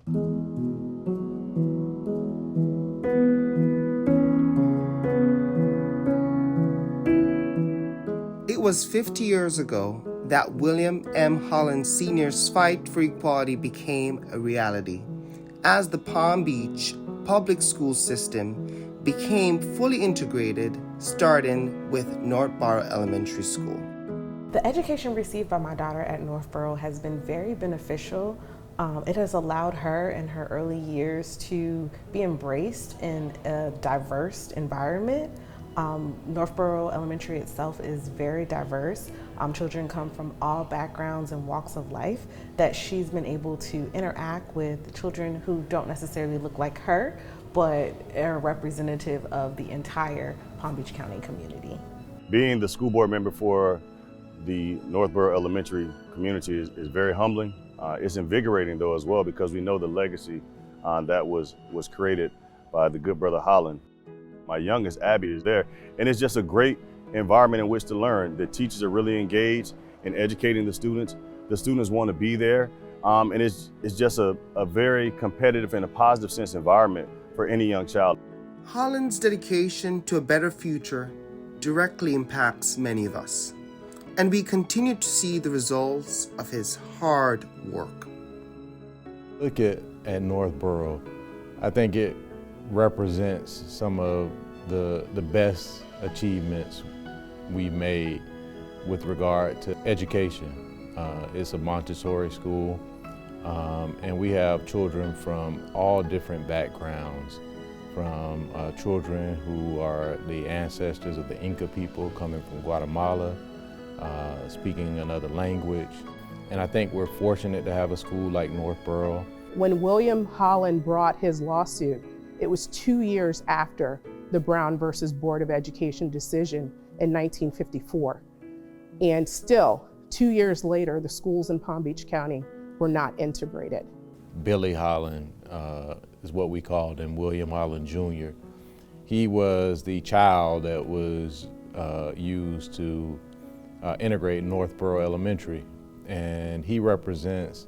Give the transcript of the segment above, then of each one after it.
It was 50 years ago that William M. Holland Sr.'s fight for equality became a reality, as the Palm Beach public school system became fully integrated, starting with Northborough Elementary School. The education received by my daughter at Northborough has been very beneficial. It has allowed her in her early years to be embraced in a diverse environment. Northborough Elementary itself is very diverse. Children come from all backgrounds and walks of life, that she's been able to interact with children who don't necessarily look like her, but are representative of the entire Palm Beach County community. Being the school board member for the Northborough Elementary community is very humbling. It's invigorating though as well, because we know the legacy that was created by the good brother Holland. My youngest, Abby, is there, and it's just a great environment in which to learn. The teachers are really engaged in educating the students. The students want to be there, and it's just a very competitive and a positive sense environment for any young child. Holland's dedication to a better future directly impacts many of us, and we continue to see the results of his hard work. Look at Northborough. I think it represents some of the best achievements we've made with regard to education. It's a Montessori school, and we have children from all different backgrounds, from children who are the ancestors of the Inca people coming from Guatemala, speaking another language. And I think we're fortunate to have a school like Northborough. When William Holland brought his lawsuit, it was 2 years after the Brown versus Board of Education decision in 1954. And still, 2 years later, the schools in Palm Beach County were not integrated. Billy Holland is what we called him, William Holland Jr. He was the child that was used to integrate Northborough Elementary. And he represents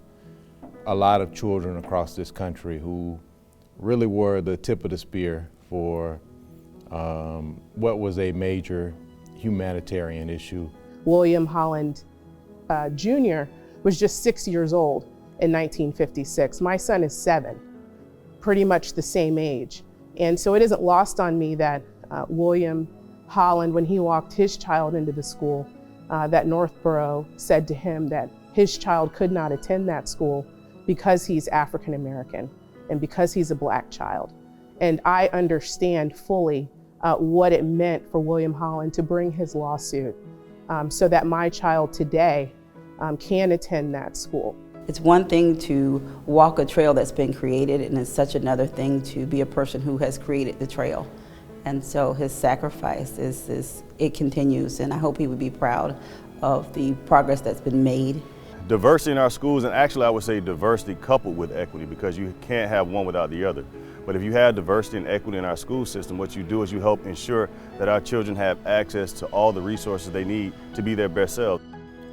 a lot of children across this country who really were the tip of the spear for what was a major humanitarian issue. William Holland Jr. was just 6 years old in 1956. My son is 7, pretty much the same age. And so it isn't lost on me that William Holland, when he walked his child into the school, that Northborough said to him that his child could not attend that school because he's African American and because he's a Black child. And I understand fully what it meant for William Holland to bring his lawsuit so that my child today can attend that school. It's one thing to walk a trail that's been created, and it's such another thing to be a person who has created the trail. And so his sacrifice it continues, and I hope he would be proud of the progress that's been made. Diversity in our schools, and actually I would say diversity coupled with equity, because you can't have one without the other. But if you have diversity and equity in our school system, what you do is you help ensure that our children have access to all the resources they need to be their best selves.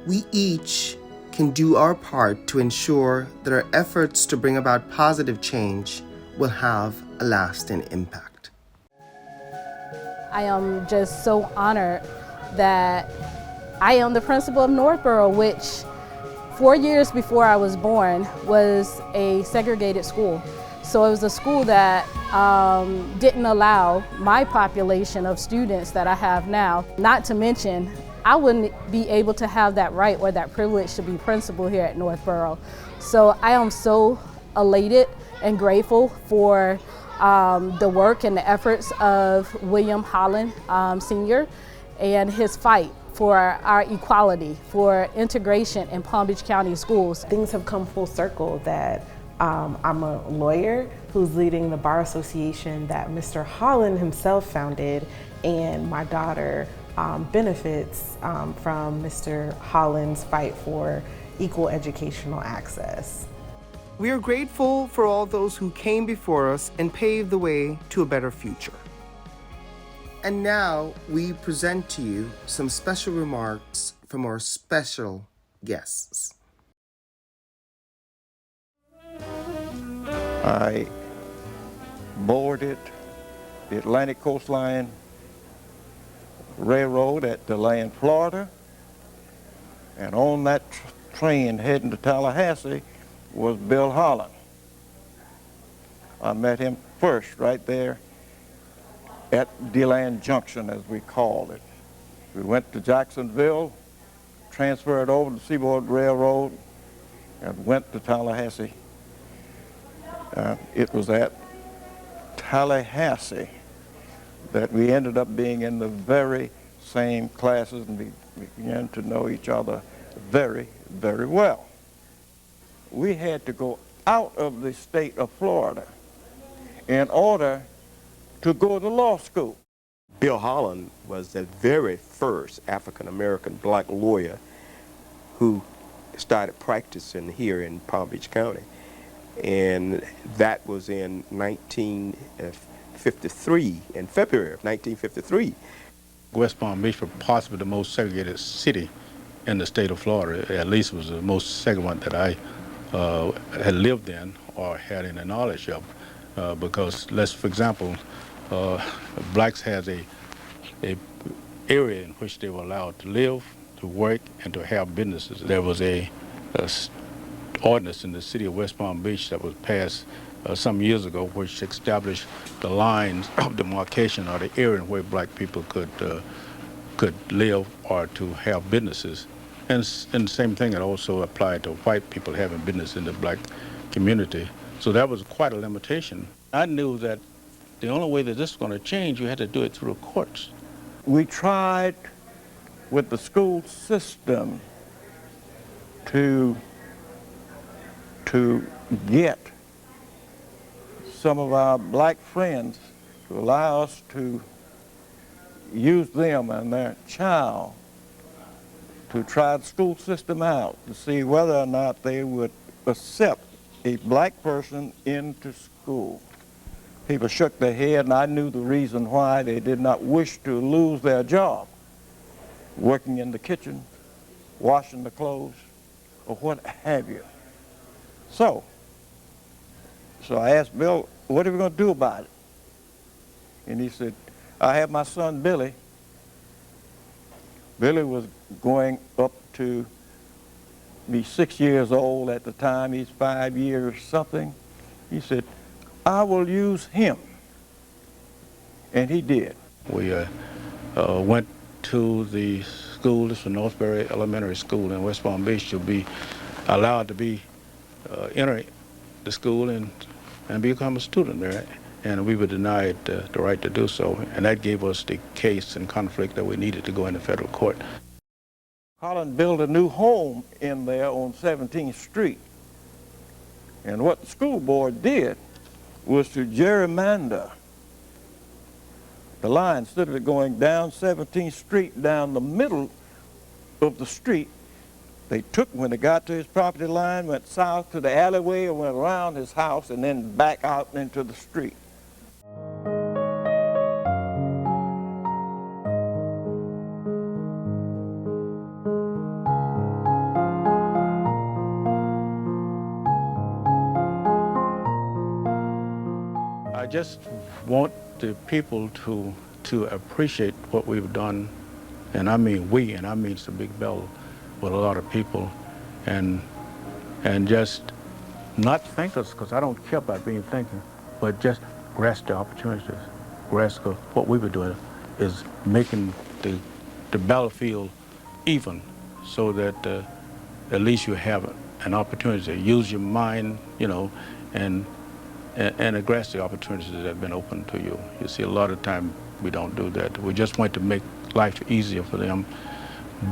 We each can do our part to ensure that our efforts to bring about positive change will have a lasting impact. I am just so honored that I am the principal of Northborough, which 4 years before I was born was a segregated school. So it was a school that didn't allow my population of students that I have now. Not to mention, I wouldn't be able to have that right or that privilege to be principal here at Northborough. So I am so elated and grateful for the work and the efforts of William Holland Sr. and his fight for our equality, for integration in Palm Beach County schools. Things have come full circle that I'm a lawyer who's leading the Bar Association that Mr. Holland himself founded, and my daughter benefits from Mr. Holland's fight for equal educational access. We are grateful for all those who came before us and paved the way to a better future. And now we present to you some special remarks from our special guests. I boarded the Atlantic Coastline Railroad at DeLand, Florida, and on that train heading to Tallahassee was Bill Holland. I met him first right there at DeLand Junction, as we called it. We went to Jacksonville, transferred over to Seaboard Railroad, and went to Tallahassee. It was at Tallahassee that we ended up being in the very same classes, and we began to know each other very, very well. We had to go out of the state of Florida in order to go to law school. Bill Holland was the very first African-American black lawyer who started practicing here in Palm Beach County. And that was in 1953, in February of 1953. West Palm Beach was possibly the most segregated city in the state of Florida. At least it was the most segregated that I had lived in or had any knowledge of. Because, for example, blacks had a area in which they were allowed to live, to work, and to have businesses. There was a ordinance in the city of West Palm Beach that was passed some years ago, which established the lines of demarcation, or the area where black people could live or to have businesses. And the same thing it also applied to white people having business in the black community. So that was quite a limitation. I knew that the only way that this was going to change, you had to do it through the courts. We tried with the school system to get some of our black friends to allow us to use them and their child to try the school system out to see whether or not they would accept a black person into school. People shook their head, and I knew the reason why. They did not wish to lose their job, working in the kitchen, washing the clothes, or what have you. So I asked Bill, what are we going to do about it? And he said, I have my son Billy. Billy was going up to be 6 years old at the time. He's 5 years something. He said, I will use him. And he did. We went to the school, this was Northbury Elementary School in West Palm Beach, to be allowed to be enter the school and become a student there. And we were denied the right to do so. And that gave us the case and conflict that we needed to go into federal court. Holland built a new home in there on 17th Street. And what the school board did was to gerrymander the line. Instead of it going down 17th Street, down the middle of the street, they took, when they got to his property line, went south to the alleyway and went around his house and then back out into the street. I just want the people to appreciate what we've done, and I mean we, and I mean it's a big bell with a lot of people, and just not think us, because I don't care about being thinking, but just grasp the opportunities. Grasp what we were doing is making the battlefield even, so that at least you have an opportunity to use your mind, you know, and grasp the opportunities that have been open to you. You see, a lot of time we don't do that. We just want to make life easier for them,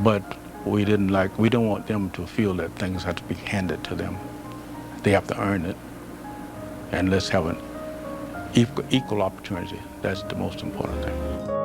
but we don't want them to feel that things have to be handed to them. They have to earn it, and let's have an equal opportunity. That's the most important thing.